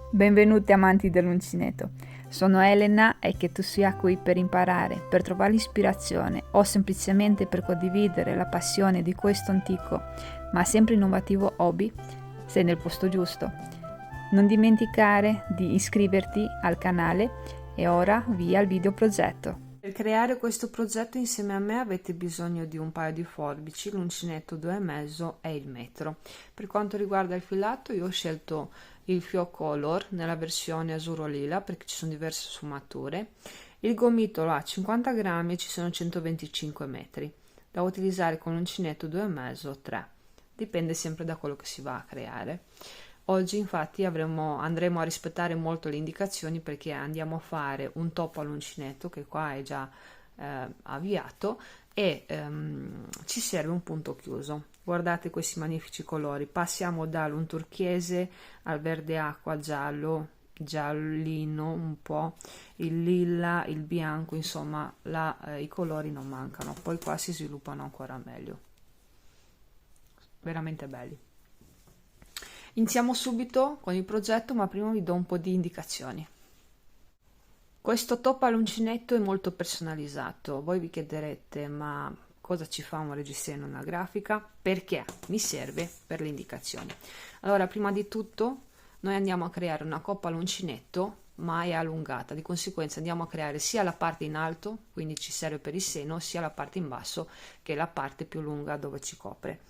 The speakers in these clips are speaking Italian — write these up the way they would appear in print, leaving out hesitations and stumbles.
Benvenuti amanti dell'uncinetto, sono Elena e che tu sia qui per imparare, per trovare ispirazione o semplicemente per condividere la passione di questo antico ma sempre innovativo hobby, sei nel posto giusto. Non dimenticare di iscriverti al canale e ora via al video progetto. Per creare questo progetto insieme a me avete bisogno di un paio di forbici, l'uncinetto 2,5 e il metro. Per quanto riguarda il filato, io ho scelto il Fio Color nella versione azzurro-lila perché ci sono diverse sfumature. Il gomitolo ha 50 grammi e ci sono 125 metri, da utilizzare con l'uncinetto 2,5 o 3, dipende sempre da quello che si va a creare. Oggi infatti andremo a rispettare molto le indicazioni perché andiamo a fare un top all'uncinetto che qua è già avviato e ci serve un punto chiuso. Guardate questi magnifici colori, passiamo dall'un turchese al verde acqua, giallo, giallino un po', il lilla, il bianco, insomma i colori non mancano, poi qua si sviluppano ancora meglio, veramente belli. Iniziamo subito con il progetto, ma prima vi do un po' di indicazioni. Questo top all'uncinetto è molto personalizzato. Voi vi chiederete, ma cosa ci fa un reggiseno in una grafica? Perché mi serve per le indicazioni. Allora, prima di tutto, noi andiamo a creare una coppa all'uncinetto, ma è allungata. Di conseguenza andiamo a creare sia la parte in alto, quindi ci serve per il seno, sia la parte in basso, che è la parte più lunga dove ci copre.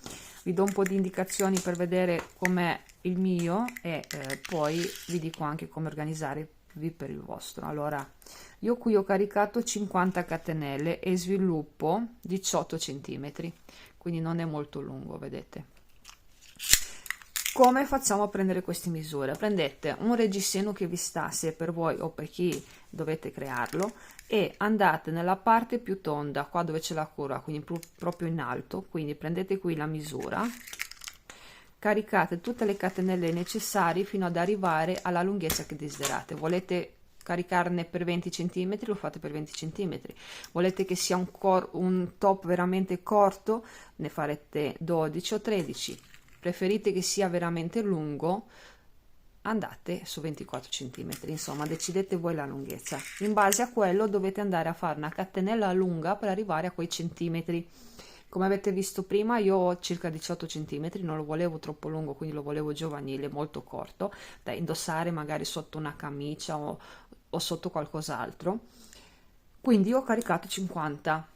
Vi do un po' di indicazioni per vedere com'è il mio e poi vi dico anche come organizzarvi per il vostro. Allora, io qui ho caricato 50 catenelle e sviluppo 18 centimetri, quindi non è molto lungo, vedete. Come facciamo a prendere queste misure? Prendete un reggiseno che vi sta, se per voi o per chi dovete crearlo, e andate nella parte più tonda, qua dove c'è la curva, quindi proprio in alto, quindi prendete qui la misura, caricate tutte le catenelle necessarie fino ad arrivare alla lunghezza che desiderate. Volete caricarne per 20 cm, lo fate per 20 cm. Volete che sia un top veramente corto, ne farete 12 o 13. Preferite che sia veramente lungo, andate su 24 cm, insomma decidete voi la lunghezza. In base a quello dovete andare a fare una catenella lunga per arrivare a quei centimetri. Come avete visto prima, io ho circa 18 cm, non lo volevo troppo lungo, quindi lo volevo giovanile, molto corto, da indossare magari sotto una camicia o sotto qualcos'altro. Quindi ho caricato 50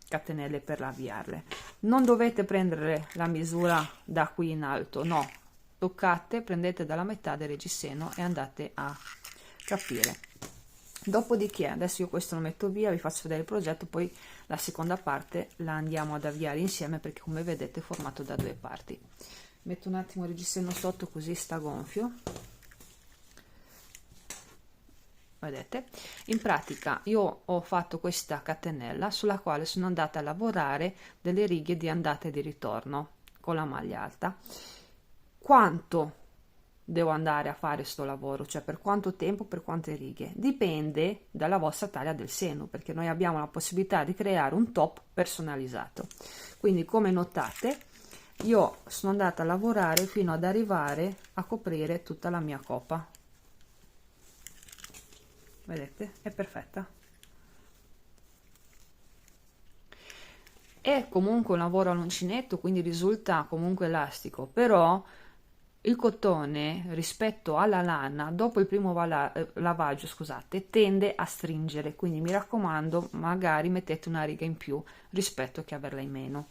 catenelle per avviarle. Non dovete prendere la misura da qui in alto, no, toccate, prendete dalla metà del reggiseno e andate a capire. Dopodiché adesso io questo lo metto via, vi faccio vedere il progetto, poi la seconda parte la andiamo ad avviare insieme perché come vedete è formato da due parti. Metto un attimo il reggiseno sotto così sta gonfio. Vedete, in pratica io ho fatto questa catenella sulla quale sono andata a lavorare delle righe di andata e di ritorno con la maglia alta. Quanto devo andare a fare sto lavoro, cioè per quanto tempo, per quante righe? Dipende dalla vostra taglia del seno, perché noi abbiamo la possibilità di creare un top personalizzato. Quindi come notate io sono andata a lavorare fino ad arrivare a coprire tutta la mia coppa. Vedete, è perfetta. È comunque un lavoro all'uncinetto, quindi risulta comunque elastico, però il cotone rispetto alla lana dopo il primo lavaggio, scusate, tende a stringere, quindi mi raccomando, magari mettete una riga in più rispetto che averla in meno.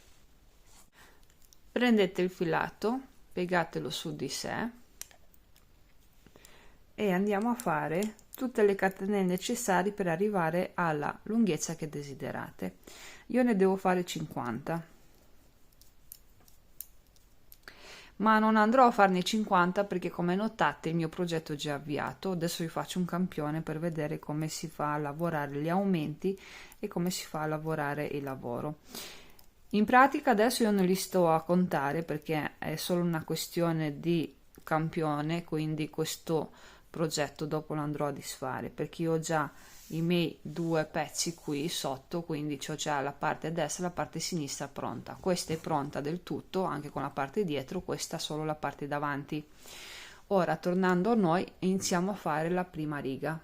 Prendete il filato, piegatelo su di sé e andiamo a fare tutte le catenelle necessarie per arrivare alla lunghezza che desiderate. Io ne devo fare 50, ma non andrò a farne 50 perché come notate il mio progetto è già avviato. Adesso vi faccio un campione per vedere come si fa a lavorare gli aumenti e come si fa a lavorare il lavoro. In pratica adesso io non li sto a contare perché è solo una questione di campione, quindi questo progetto dopo lo andrò a disfare perché io ho già i miei due pezzi qui sotto, quindi ho già la parte destra e la parte sinistra pronta. Questa è pronta del tutto anche con la parte dietro, questa solo la parte davanti. Ora, tornando a noi, iniziamo a fare la prima riga.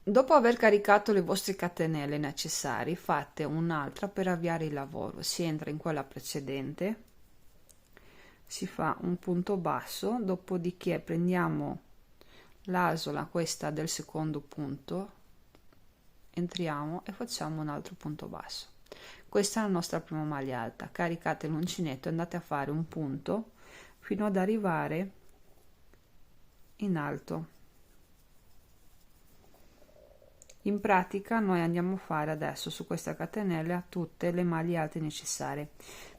Dopo aver caricato le vostre catenelle necessarie, fate un'altra per avviare il lavoro. Si entra in quella precedente, si fa un punto basso, dopodiché prendiamo l'asola, questa del secondo punto, entriamo e facciamo un altro punto basso. Questa è la nostra prima maglia alta. Caricate l'uncinetto e andate a fare un punto fino ad arrivare in alto. In pratica noi andiamo a fare adesso su questa catenella tutte le maglie alte necessarie.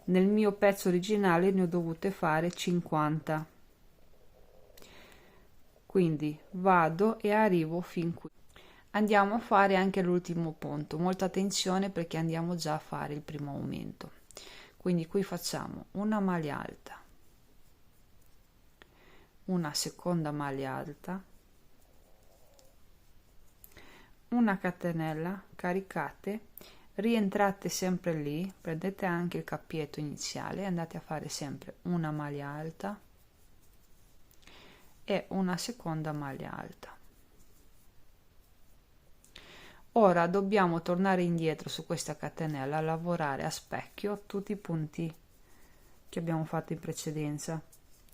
Nel mio pezzo originale ne ho dovute fare 50, quindi vado e arrivo fin qui. Andiamo a fare anche l'ultimo punto, molta attenzione perché andiamo già a fare il primo aumento. Quindi qui facciamo una maglia alta, una seconda maglia alta, una catenella, caricate, rientrate sempre lì, prendete anche il cappietto iniziale e andate a fare sempre una maglia alta e una seconda maglia alta. Ora dobbiamo tornare indietro su questa catenella a lavorare a specchio tutti i punti che abbiamo fatto in precedenza,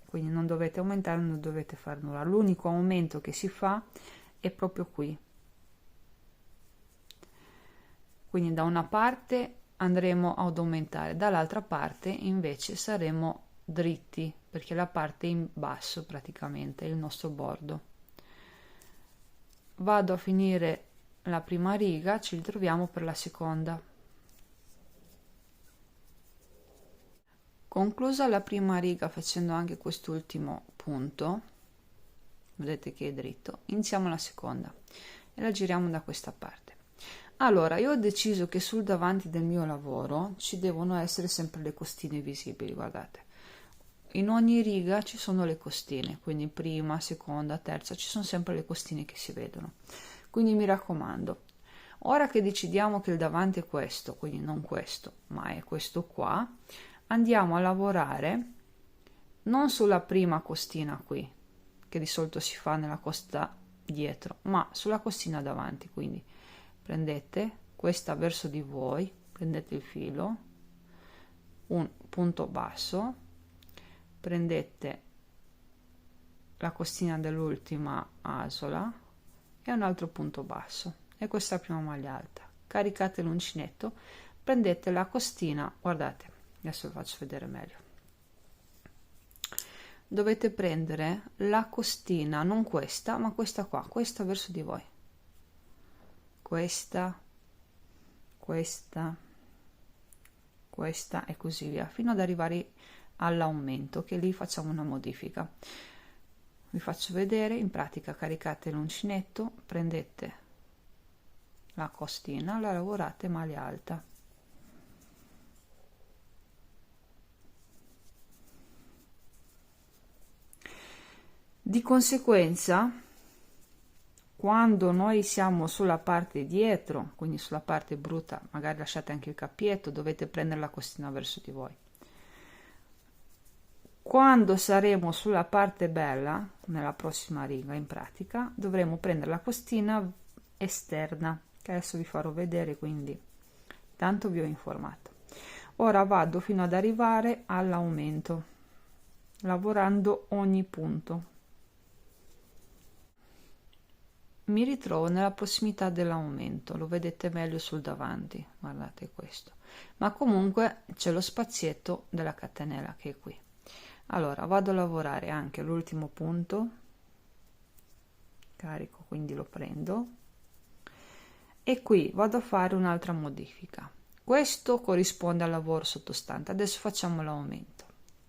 quindi non dovete aumentare, non dovete fare nulla. L'unico aumento che si fa è proprio qui. Quindi da una parte andremo ad aumentare, dall'altra parte invece saremo dritti, perché la parte in basso praticamente è il nostro bordo. Vado a finire la prima riga, ci ritroviamo per la seconda. Conclusa la prima riga facendo anche quest'ultimo punto, vedete che è dritto, iniziamo la seconda e la giriamo da questa parte. Allora, io ho deciso che sul davanti del mio lavoro ci devono essere sempre le costine visibili, guardate. In ogni riga ci sono le costine, quindi prima, seconda, terza, ci sono sempre le costine che si vedono. Quindi mi raccomando, ora che decidiamo che il davanti è questo, quindi non questo, ma è questo qua, andiamo a lavorare non sulla prima costina qui, che di solito si fa nella costa dietro, ma sulla costina davanti, quindi prendete questa verso di voi, prendete il filo, un punto basso, prendete la costina dell'ultima asola e un altro punto basso e questa prima maglia alta. Caricate l'uncinetto, prendete la costina, guardate, adesso vi faccio vedere meglio. Dovete prendere la costina, non questa, ma questa qua, questa verso di voi. Questa e così via, fino ad arrivare all'aumento, che lì facciamo una modifica. Vi faccio vedere, in pratica caricate l'uncinetto, prendete la costina, la lavorate maglia alta. Di conseguenza, quando noi siamo sulla parte dietro, quindi sulla parte brutta, magari lasciate anche il cappietto, dovete prendere la costina verso di voi. Quando saremo sulla parte bella, nella prossima riga in pratica, dovremo prendere la costina esterna, che adesso vi farò vedere, quindi tanto vi ho informato. Ora vado fino ad arrivare all'aumento, lavorando ogni punto. Mi ritrovo nella prossimità dell'aumento, lo vedete meglio sul davanti, guardate questo, ma comunque c'è lo spazietto della catenella che è qui. Allora vado a lavorare anche l'ultimo punto, carico, quindi lo prendo e qui vado a fare un'altra modifica. Questo corrisponde al lavoro sottostante. Adesso facciamo l'aumento,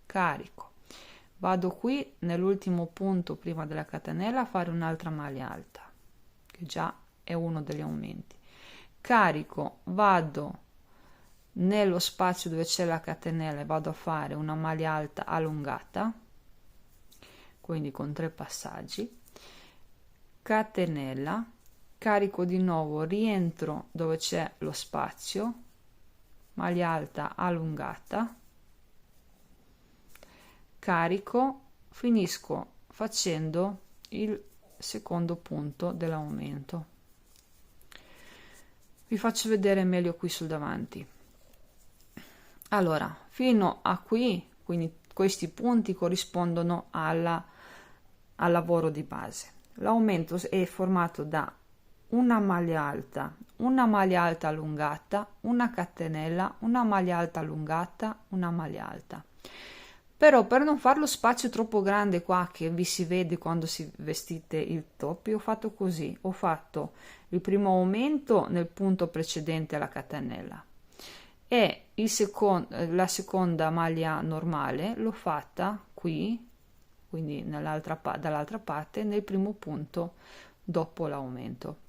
carico, vado qui nell'ultimo punto prima della catenella a fare un'altra maglia alta, che già è uno degli aumenti, carico, vado nello spazio dove c'è la catenella e vado a fare una maglia alta allungata, quindi con 3 passaggi, catenella, carico di nuovo, rientro dove c'è lo spazio, maglia alta allungata, carico, finisco facendo il secondo punto dell'aumento. Vi faccio vedere meglio qui sul davanti. Allora, fino a qui, quindi questi punti corrispondono al lavoro di base. L'aumento è formato da una maglia alta allungata, una catenella, una maglia alta allungata, una maglia alta. Però per non fare lo spazio troppo grande qua che vi si vede quando si vestite il top, io ho fatto così, ho fatto il primo aumento nel punto precedente alla catenella e la seconda maglia normale l'ho fatta qui, quindi dall'altra parte, nel primo punto dopo l'aumento.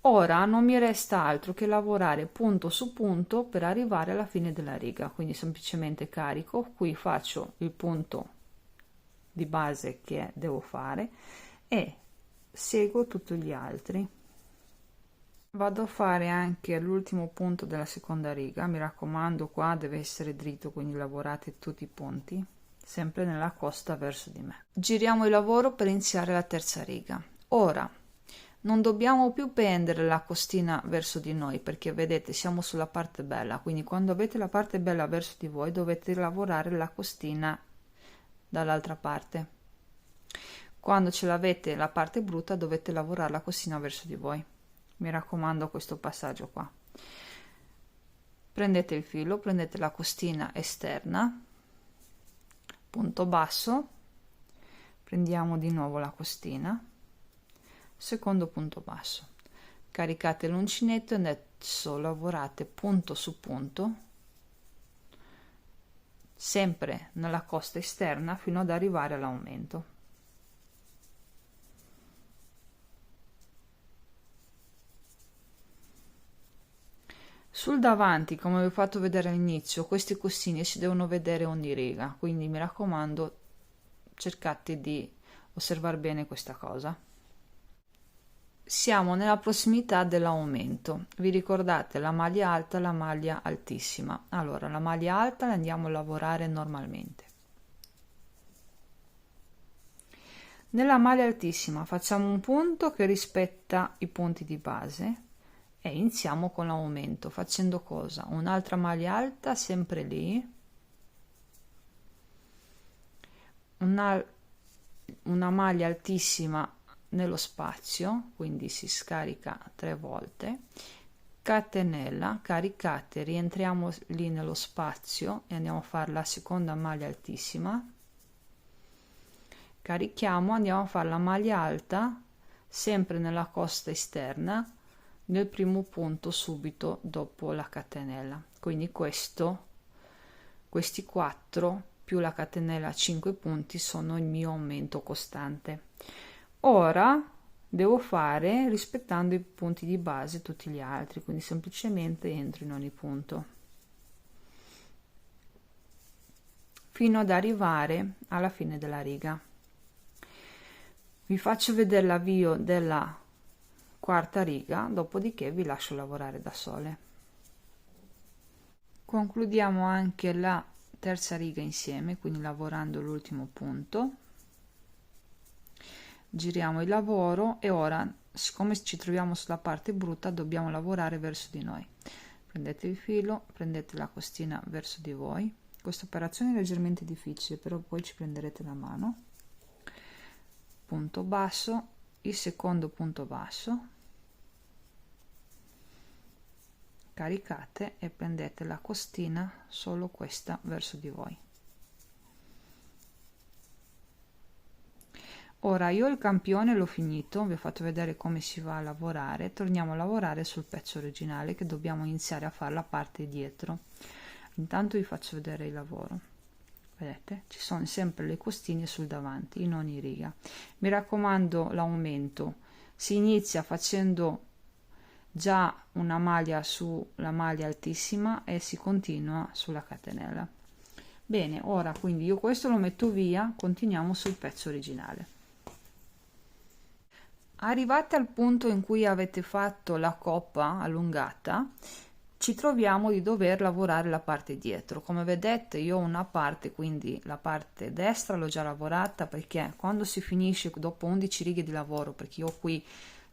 Ora non mi resta altro che lavorare punto su punto per arrivare alla fine della riga, quindi semplicemente carico, qui faccio il punto di base che devo fare e seguo tutti gli altri. Vado a fare anche l'ultimo punto della seconda riga, mi raccomando qua deve essere dritto, quindi lavorate tutti i punti, sempre nella costa verso di me. Giriamo il lavoro per iniziare la terza riga. Ora non dobbiamo più pendere la costina verso di noi perché vedete siamo sulla parte bella, quindi quando avete la parte bella verso di voi dovete lavorare la costina dall'altra parte. Quando ce l'avete la parte brutta dovete lavorare la costina verso di voi. Mi raccomando questo passaggio qua. Prendete il filo, prendete la costina esterna, punto basso, prendiamo di nuovo la costina, secondo punto basso, caricate l'uncinetto e adesso lavorate punto su punto, sempre nella costa esterna fino ad arrivare all'aumento. Sul davanti, come vi ho fatto vedere all'inizio, queste costine si devono vedere ogni riga, quindi mi raccomando cercate di osservare bene questa cosa. Siamo nella prossimità dell'aumento. Vi ricordate la maglia alta, la maglia altissima? Allora, la maglia alta la andiamo a lavorare normalmente. Nella maglia altissima facciamo un punto che rispetta i punti di base e iniziamo con l'aumento facendo cosa? Un'altra maglia alta sempre lì, una maglia altissima nello spazio, quindi si scarica 3 volte, catenella, caricate, rientriamo lì nello spazio e andiamo a fare la seconda maglia altissima, carichiamo, andiamo a fare la maglia alta sempre nella costa esterna nel primo punto subito dopo la catenella, quindi questi 4 più la catenella a 5 punti sono il mio aumento costante. Ora devo fare rispettando i punti di base tutti gli altri, quindi semplicemente entro in ogni punto fino ad arrivare alla fine della riga. Vi faccio vedere l'avvio della quarta riga, dopodiché vi lascio lavorare da sole. Concludiamo anche la terza riga insieme, quindi lavorando l'ultimo punto, giriamo il lavoro e ora, siccome ci troviamo sulla parte brutta, dobbiamo lavorare verso di noi. Prendete il filo, prendete la costina verso di voi. Questa operazione è leggermente difficile, però poi ci prenderete la mano. Punto basso, il secondo punto basso, caricate e prendete la costina, solo questa verso di voi. Ora io il campione l'ho finito, vi ho fatto vedere come si va a lavorare, torniamo a lavorare sul pezzo originale che dobbiamo iniziare a fare la parte dietro. Intanto vi faccio vedere il lavoro. Vedete, ci sono sempre le costine sul davanti in ogni riga. Mi raccomando, l'aumento si inizia facendo già una maglia sulla maglia altissima e si continua sulla catenella. Bene, ora quindi io questo lo metto via, continuiamo sul pezzo originale. Arrivate al punto in cui avete fatto la coppa allungata, ci troviamo di dover lavorare la parte dietro. Come vedete io ho una parte, quindi la parte destra l'ho già lavorata, perché quando si finisce dopo 11 righe di lavoro, perché io ho qui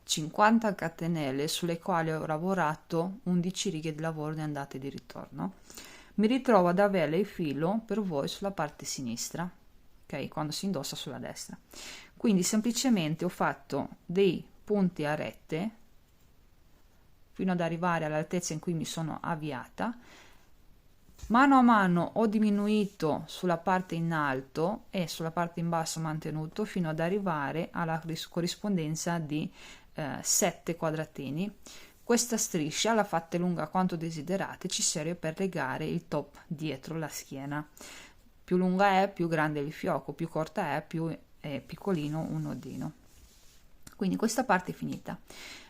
50 catenelle sulle quali ho lavorato 11 righe di lavoro di andata e di ritorno, mi ritrovo ad avere il filo per voi sulla parte sinistra, ok, quando si indossa sulla destra. Quindi semplicemente ho fatto dei punti a rete fino ad arrivare all'altezza in cui mi sono avviata. Mano a mano ho diminuito sulla parte in alto e sulla parte in basso ho mantenuto fino ad arrivare alla corrispondenza di 7 quadratini. Questa striscia la fate lunga quanto desiderate, ci serve per legare il top dietro la schiena. Più lunga è, più grande è il fiocco, più corta è, più è piccolino un nodino. Quindi questa parte è finita.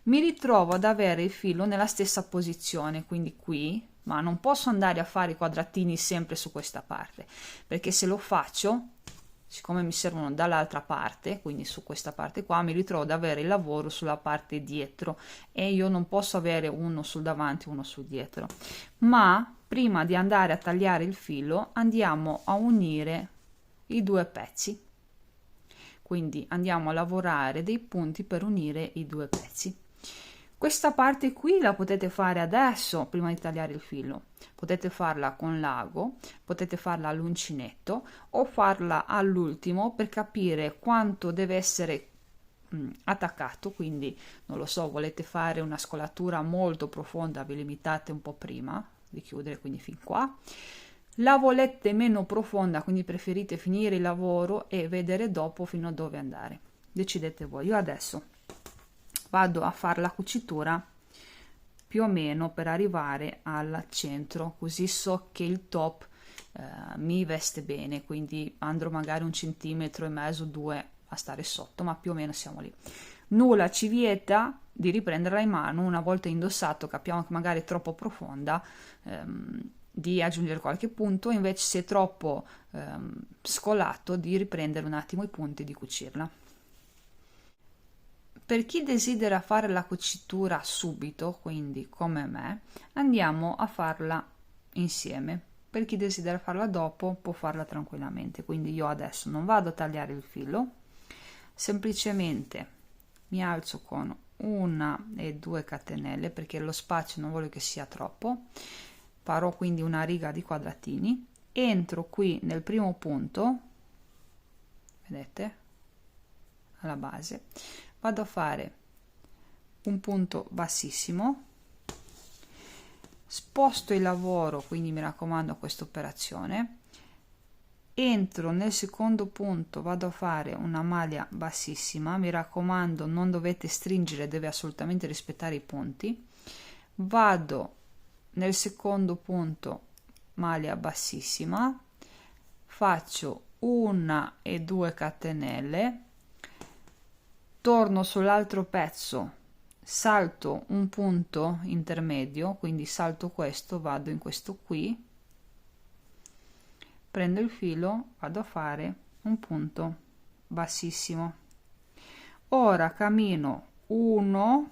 Mi ritrovo ad avere il filo nella stessa posizione, quindi qui, ma non posso andare a fare i quadratini sempre su questa parte, perché se lo faccio, siccome mi servono dall'altra parte, quindi su questa parte qua, mi ritrovo ad avere il lavoro sulla parte dietro e io non posso avere uno sul davanti e uno sul dietro. Ma prima di andare a tagliare il filo andiamo a unire i due pezzi. Quindi andiamo a lavorare dei punti per unire i due pezzi. Questa parte qui la potete fare adesso prima di tagliare il filo, potete farla con l'ago, potete farla all'uncinetto o farla all'ultimo per capire quanto deve essere attaccato. Quindi non lo so, volete fare una scolatura molto profonda, vi limitate un po' prima di chiudere, quindi fin qua. La volete meno profonda, quindi preferite finire il lavoro e vedere dopo fino a dove andare, decidete voi. Io adesso vado a fare la cucitura più o meno per arrivare al centro, così so che il top mi veste bene, quindi andrò magari 1,5 centimetri, 2 a stare sotto, ma più o meno siamo lì. Nulla ci vieta di riprenderla in mano una volta indossato, capiamo che magari è troppo profonda, di aggiungere qualche punto, invece se è troppo scolato di riprendere un attimo i punti e di cucirla. Per chi desidera fare la cucitura subito, quindi come me, andiamo a farla insieme. Per chi desidera farla dopo può farla tranquillamente, quindi io adesso non vado a tagliare il filo, semplicemente mi alzo con 1 e 2 catenelle perché lo spazio non voglio che sia troppo, farò quindi una riga di quadratini, entro qui nel primo punto, vedete, alla base, vado a fare un punto bassissimo, sposto il lavoro, quindi mi raccomando questa operazione, entro nel secondo punto, vado a fare una maglia bassissima, mi raccomando non dovete stringere, deve assolutamente rispettare i punti, vado nel secondo punto, maglia bassissima, faccio 1 e 2 catenelle, torno sull'altro pezzo, salto un punto intermedio, quindi salto questo, vado in questo qui, prendo il filo, vado a fare un punto bassissimo. Ora cammino 1,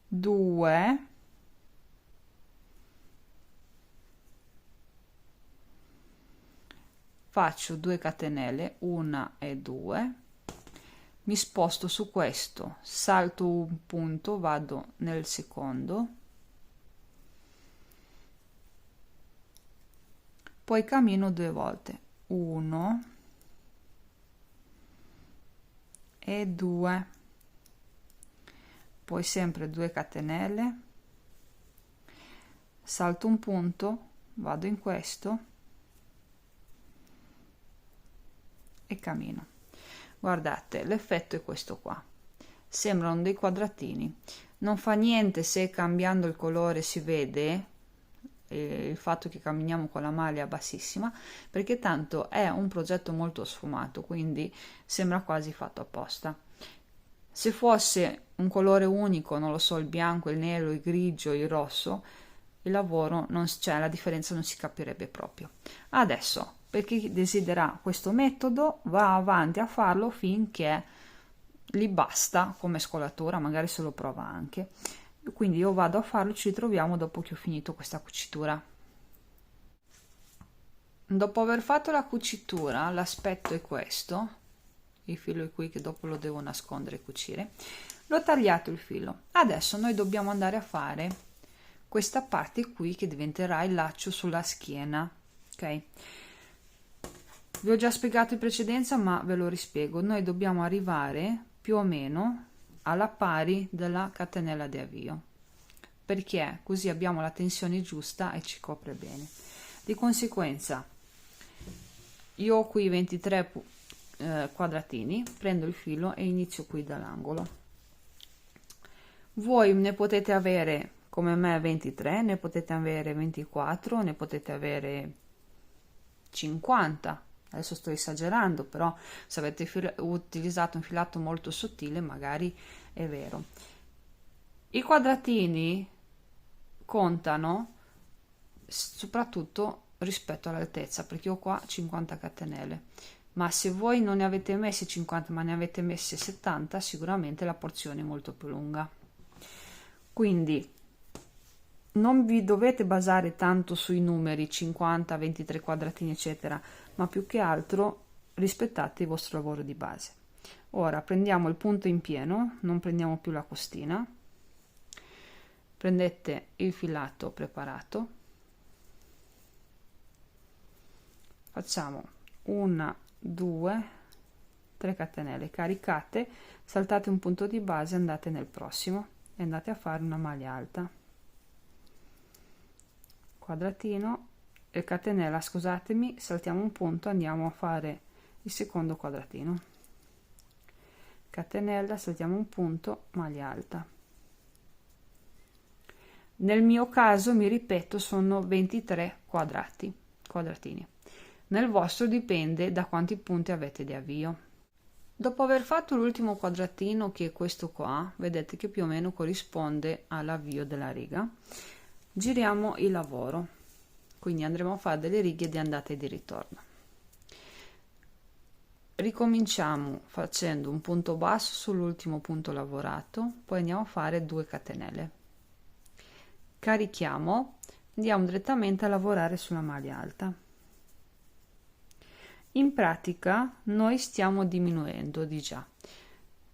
2, faccio 2 catenelle, 1 e 2, mi sposto su questo, salto un punto, vado nel secondo, poi cammino 2 volte, 1 e 2, poi sempre 2 catenelle, salto un punto, vado in questo e cammino. Guardate, l'effetto è questo qua, sembrano dei quadratini, non fa niente se cambiando il colore si vede il fatto che camminiamo con la maglia bassissima, perché tanto è un progetto molto sfumato, quindi sembra quasi fatto apposta. Se fosse un colore unico, non lo so, il bianco, il nero, il grigio, il rosso, il lavoro non c'è, la differenza non si capirebbe proprio. Adesso, per chi desidera questo metodo, va avanti a farlo finché gli basta come scolatura, magari se lo prova anche. Quindi io vado a farlo, ci ritroviamo dopo che ho finito questa cucitura. Dopo aver fatto la cucitura, l'aspetto è questo, il filo è qui che dopo lo devo nascondere e cucire. L'ho tagliato il filo. Adesso noi dobbiamo andare a fare questa parte qui che diventerà il laccio sulla schiena, ok? Vi ho già spiegato in precedenza, ma ve lo rispiego. Noi dobbiamo arrivare più o meno alla pari della catenella di avvio, perché così abbiamo la tensione giusta e ci copre bene. Di conseguenza io ho qui 23 quadratini, prendo il filo e inizio qui dall'angolo. Voi ne potete avere come me 23, ne potete avere 24, ne potete avere 50. Adesso sto esagerando, però se avete utilizzato un filato molto sottile magari è vero. I quadratini contano soprattutto rispetto all'altezza, perché ho qua 50 catenelle, ma se voi non ne avete messe 50 ma ne avete messe 70, sicuramente la porzione è molto più lunga. Quindi non vi dovete basare tanto sui numeri 50, 23 quadratini eccetera, ma più che altro rispettate il vostro lavoro di base. Ora prendiamo il punto in pieno, non prendiamo più la costina, prendete il filato preparato, facciamo 1, 2, 3 catenelle, caricate, saltate un punto di base, andate nel prossimo e andate a fare una maglia alta, quadratino e catenella, scusatemi, saltiamo un punto, andiamo a fare il secondo quadratino, catenella, saltiamo un punto, maglia alta. Nel mio caso, mi ripeto, sono 23 quadratini. Nel vostro dipende da quanti punti avete di avvio. Dopo aver fatto l'ultimo quadratino, che è questo qua, vedete che più o meno corrisponde all'avvio della riga, giriamo il lavoro, quindi andremo a fare delle righe di andata e di ritorno. Ricominciamo facendo un punto basso sull'ultimo punto lavorato, poi andiamo a fare 2 catenelle, carichiamo, andiamo direttamente a lavorare sulla maglia alta. In pratica noi stiamo diminuendo di già,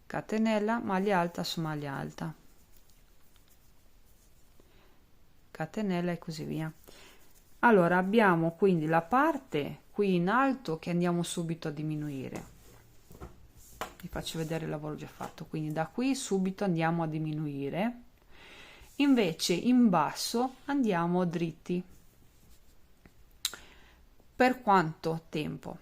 catenella, maglia alta su maglia alta, catenella e così via. Allora abbiamo quindi la parte qui in alto che andiamo subito a diminuire. Vi faccio vedere il lavoro già fatto, quindi da qui subito andiamo a diminuire, invece in basso andiamo dritti. Per quanto tempo?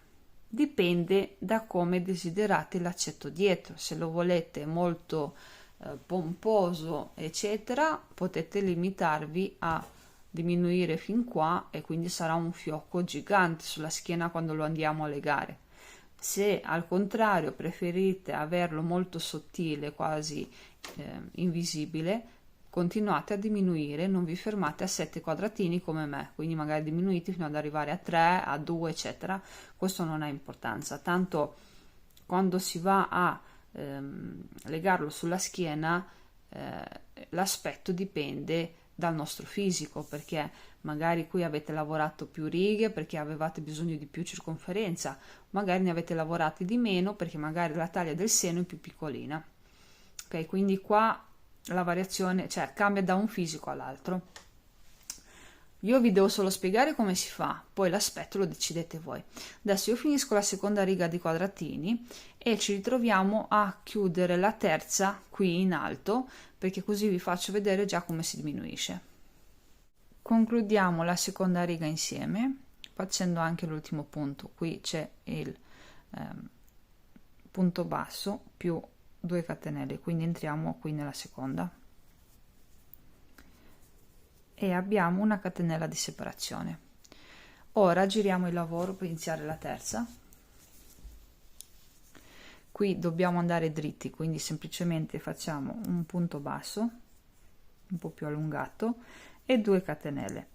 Dipende da come desiderate l'accetto dietro. Se lo volete molto pomposo eccetera, potete limitarvi a diminuire fin qua e quindi sarà un fiocco gigante sulla schiena quando lo andiamo a legare. Se al contrario preferite averlo molto sottile, quasi invisibile, continuate a diminuire, non vi fermate a 7 quadratini come me, quindi magari diminuite fino ad arrivare a 3, a 2 eccetera. Questo non ha importanza, tanto quando si va a legarlo sulla schiena l'aspetto dipende dal nostro fisico, perché magari qui avete lavorato più righe perché avevate bisogno di più circonferenza, magari ne avete lavorati di meno perché magari la taglia del seno è più piccolina, ok? Quindi qua la variazione, cioè, cambia da un fisico all'altro. Io vi devo solo spiegare come si fa, poi l'aspetto lo decidete voi. Adesso io finisco la seconda riga di quadratini e ci ritroviamo a chiudere la terza qui in alto, perché così vi faccio vedere già come si diminuisce. Concludiamo la seconda riga insieme facendo anche l'ultimo punto. Qui c'è il punto basso più 2 catenelle, quindi entriamo qui nella seconda e abbiamo una catenella di separazione. Ora giriamo il lavoro per iniziare la terza. Qui dobbiamo andare dritti, quindi semplicemente facciamo un punto basso un po' più allungato e 2 catenelle.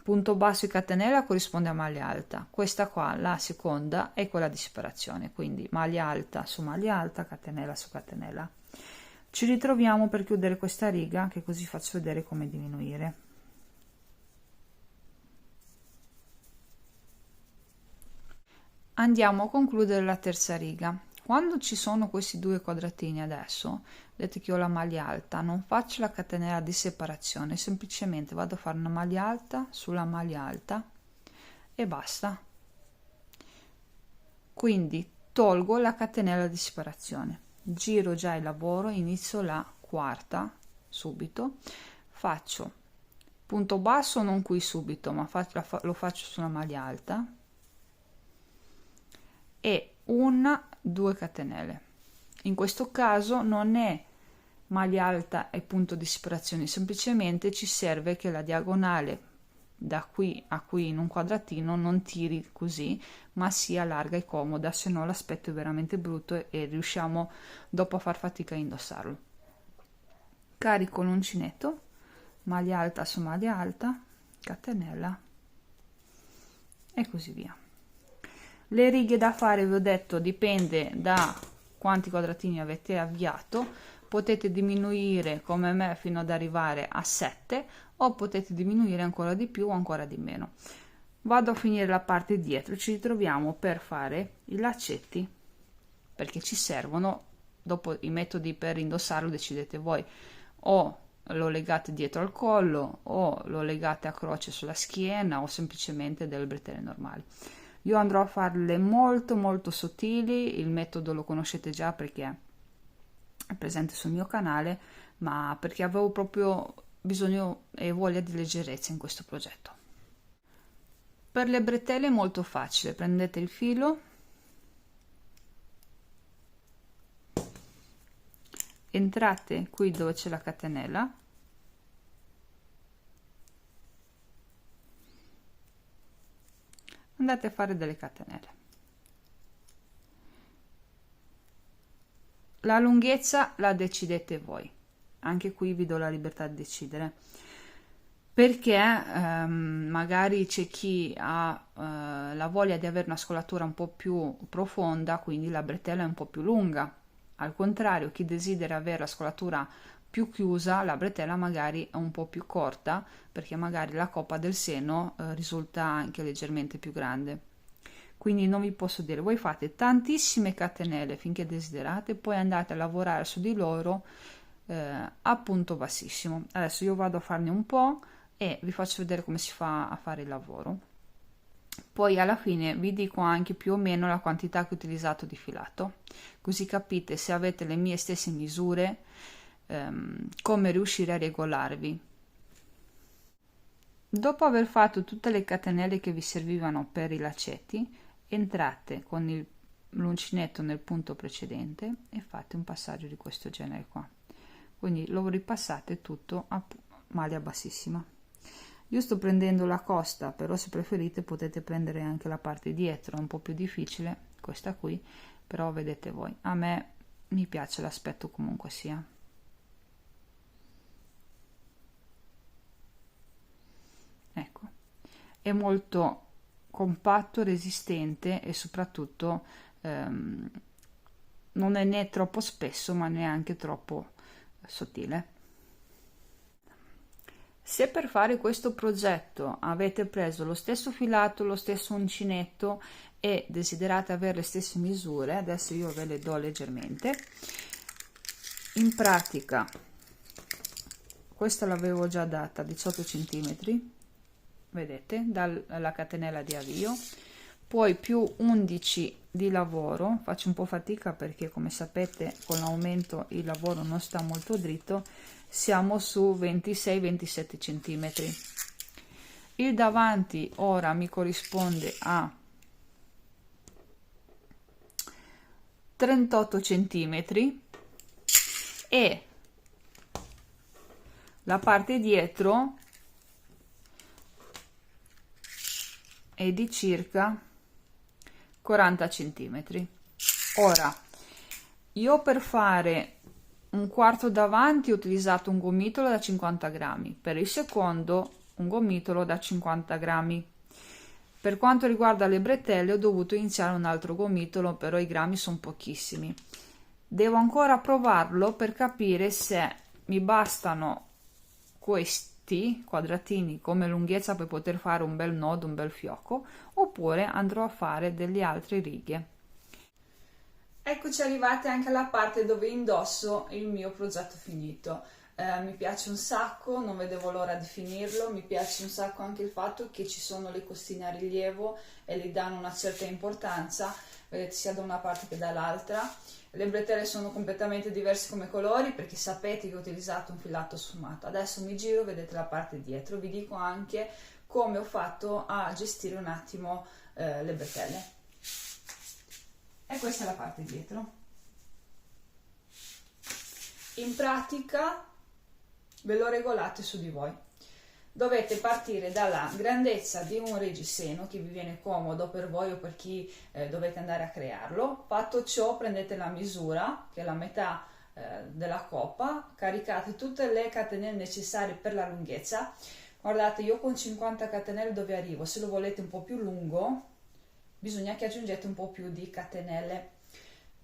punto basso e catenella corrisponde a maglia alta, questa qua, la seconda, è quella di separazione, quindi maglia alta, catenella su catenella. Ci ritroviamo per chiudere questa riga, che così faccio vedere come diminuire. Andiamo a concludere la terza riga. Quando ci sono questi due quadratini adesso, vedete che ho la maglia alta, non faccio la catenella di separazione, semplicemente vado a fare una maglia alta sulla maglia alta e basta. Quindi tolgo la catenella di separazione, giro già il lavoro, inizio la quarta subito, faccio punto basso non qui subito, ma lo faccio sulla maglia alta e 2 catenelle. In questo caso non è maglia alta e punto di separazione, semplicemente ci serve che la diagonale da qui a qui in un quadratino non tiri così, ma sia larga e comoda, se no l'aspetto è veramente brutto e riusciamo dopo a far fatica a indossarlo. Carico l'uncinetto, maglia alta su maglia alta, catenella e così via. Le righe da fare, vi ho detto, dipende da quanti quadratini avete avviato, potete diminuire come me fino ad arrivare a 7 o potete diminuire ancora di più o ancora di meno. Vado a finire la parte dietro, ci ritroviamo per fare i laccetti, perché ci servono, dopo i metodi per indossarlo decidete voi, o lo legate dietro al collo o lo legate a croce sulla schiena o semplicemente delle bretelle normali. Io andrò a farle molto sottili, il metodo lo conoscete già perché è presente sul mio canale, ma perché avevo proprio bisogno e voglia di leggerezza in questo progetto. Per le bretelle è molto facile, prendete il filo, entrate qui dove c'è la catenella, andate a fare delle catenelle. La lunghezza la decidete voi, anche qui vi do la libertà di decidere, perché magari c'è chi ha la voglia di avere una scolatura un po' più profonda, quindi la bretella è un po' più lunga. Al contrario, chi desidera avere la scolatura più chiusa, la bretella magari è un po' più corta, perché magari la coppa del seno risulta anche leggermente più grande. Quindi non vi posso dire, voi fate tantissime catenelle finché desiderate, poi andate a lavorare su di loro a punto bassissimo. Adesso io vado a farne un po' e vi faccio vedere come si fa a fare il lavoro. Poi alla fine vi dico anche più o meno la quantità che ho utilizzato di filato, così capite se avete le mie stesse misure come riuscire a regolarvi. Dopo aver fatto tutte le catenelle che vi servivano per i laccetti, entrate con l'uncinetto nel punto precedente e fate un passaggio di questo genere qua, quindi lo ripassate tutto a maglia bassissima. Io sto prendendo la costa, però se preferite potete prendere anche la parte dietro, è un po' più difficile questa qui, però vedete voi, a me mi piace l'aspetto comunque sia. Ecco, è molto compatto, resistente e soprattutto non è né troppo spesso ma neanche troppo sottile. Se per fare questo progetto avete preso lo stesso filato, lo stesso uncinetto e desiderate avere le stesse misure, adesso io ve le do leggermente. In pratica questa l'avevo già data 18 cm, vedete, dalla catenella di avvio, poi più 11 di lavoro. Faccio un po' fatica perché, come sapete, con l'aumento il lavoro non sta molto dritto, siamo su 26-27 cm. Il davanti ora mi corrisponde a 38 cm e la parte dietro è di circa 40 cm. Ora io per fare un quarto davanti ho utilizzato un gomitolo da 50 grammi, per il secondo un gomitolo da 50 grammi. Per quanto riguarda le bretelle ho dovuto iniziare un altro gomitolo, però i grammi sono pochissimi. Devo ancora provarlo per capire se mi bastano questi quadratini come lunghezza per poter fare un bel nodo, un bel fiocco, oppure andrò a fare delle altre righe. Eccoci arrivati anche alla parte dove indosso il mio progetto finito. Mi piace un sacco, non vedevo l'ora di finirlo, mi piace un sacco anche il fatto che ci sono le costine a rilievo e gli danno una certa importanza, vedete, sia da una parte che dall'altra. Le bretelle sono completamente diverse come colori perché sapete che ho utilizzato un filato sfumato. Adesso mi giro, vedete la parte dietro, vi dico anche come ho fatto a gestire un attimo le bretelle. E questa è la parte dietro. In pratica ve lo regolate su di voi. Dovete partire dalla grandezza di un reggiseno che vi viene comodo per voi o per chi dovete andare a crearlo. Fatto ciò, prendete la misura, che è la metà della coppa, caricate tutte le catenelle necessarie per la lunghezza. Guardate, io con 50 catenelle dove arrivo, se lo volete un po' più lungo, bisogna che aggiungete un po' più di catenelle.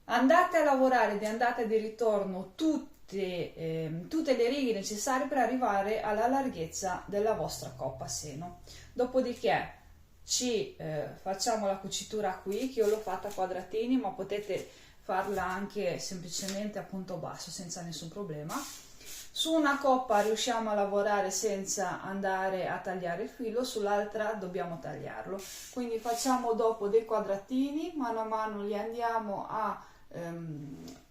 Andate a lavorare di andata e di ritorno tutte le righe necessarie per arrivare alla larghezza della vostra coppa a seno. Dopodiché ci facciamo la cucitura qui, che io l'ho fatta a quadratini, ma potete farla anche semplicemente a punto basso senza nessun problema. Su una coppa riusciamo a lavorare senza andare a tagliare il filo, sull'altra dobbiamo tagliarlo, quindi facciamo dopo dei quadratini, mano a mano li andiamo a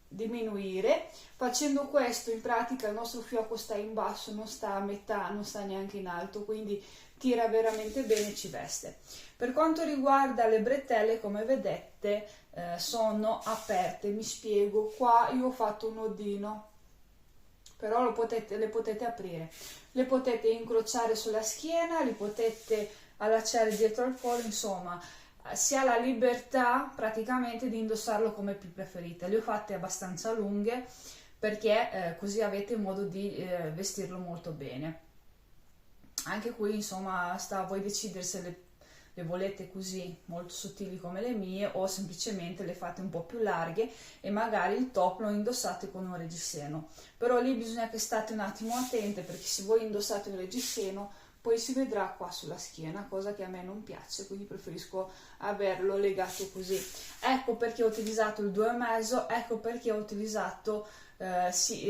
diminuire. Facendo questo in pratica il nostro fiocco sta in basso, non sta a metà, non sta neanche in alto, quindi tira veramente bene e ci veste. Per quanto riguarda le bretelle, come vedete sono aperte, mi spiego. Qua io ho fatto un nodino, però le potete aprire, le potete incrociare sulla schiena, li potete allacciare dietro al collo, insomma si ha la libertà praticamente di indossarlo come più preferite. Le ho fatte abbastanza lunghe perché così avete modo di vestirlo molto bene. Anche qui insomma sta a voi decidere se le volete così molto sottili come le mie o semplicemente le fate un po' più larghe e magari il top lo indossate con un reggiseno, però lì bisogna che state un attimo attente, perché se voi indossate un reggiseno poi si vedrà qua sulla schiena, cosa che a me non piace, quindi preferisco averlo legato così. Ecco perché ho utilizzato il 2,5, ecco perché ho utilizzato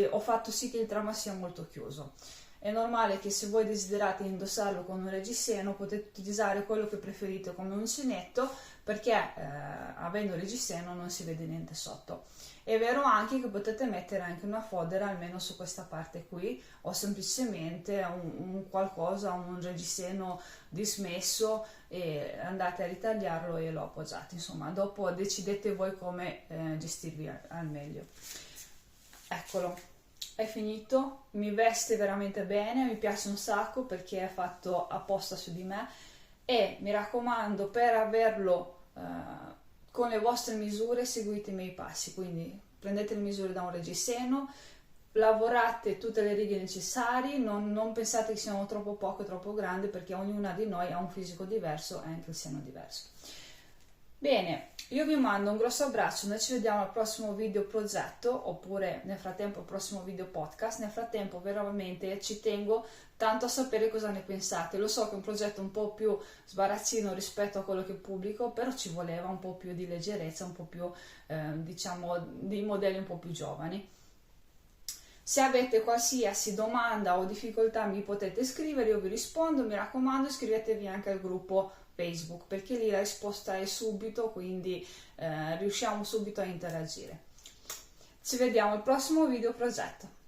ho fatto sì che il trama sia molto chiuso. È normale che se voi desiderate indossarlo con un reggiseno potete utilizzare quello che preferite come uncinetto, perché avendo il reggiseno non si vede niente sotto. È vero anche che potete mettere anche una fodera almeno su questa parte qui, o semplicemente un qualcosa, un reggiseno dismesso, e andate a ritagliarlo e lo appoggiate. Insomma, dopo decidete voi come gestirvi al meglio. Eccolo, è finito, mi veste veramente bene, mi piace un sacco perché è fatto apposta su di me, e mi raccomando, per averlo con le vostre misure seguite i miei passi, quindi prendete le misure da un reggiseno, lavorate tutte le righe necessarie, non pensate che siano troppo poche o troppo grandi, perché ognuna di noi ha un fisico diverso e anche il seno diverso. Bene, io vi mando un grosso abbraccio, noi ci vediamo al prossimo video progetto, oppure nel frattempo al prossimo video podcast. Nel frattempo veramente ci tengo tanto a sapere cosa ne pensate. Lo so che è un progetto un po' più sbarazzino rispetto a quello che pubblico, però ci voleva un po' più di leggerezza, un po' più diciamo di modelli un po' più giovani. Se avete qualsiasi domanda o difficoltà mi potete scrivere, io vi rispondo. Mi raccomando, iscrivetevi anche al gruppo Facebook, perché lì la risposta è subito, quindi riusciamo subito a interagire. Ci vediamo al prossimo video progetto.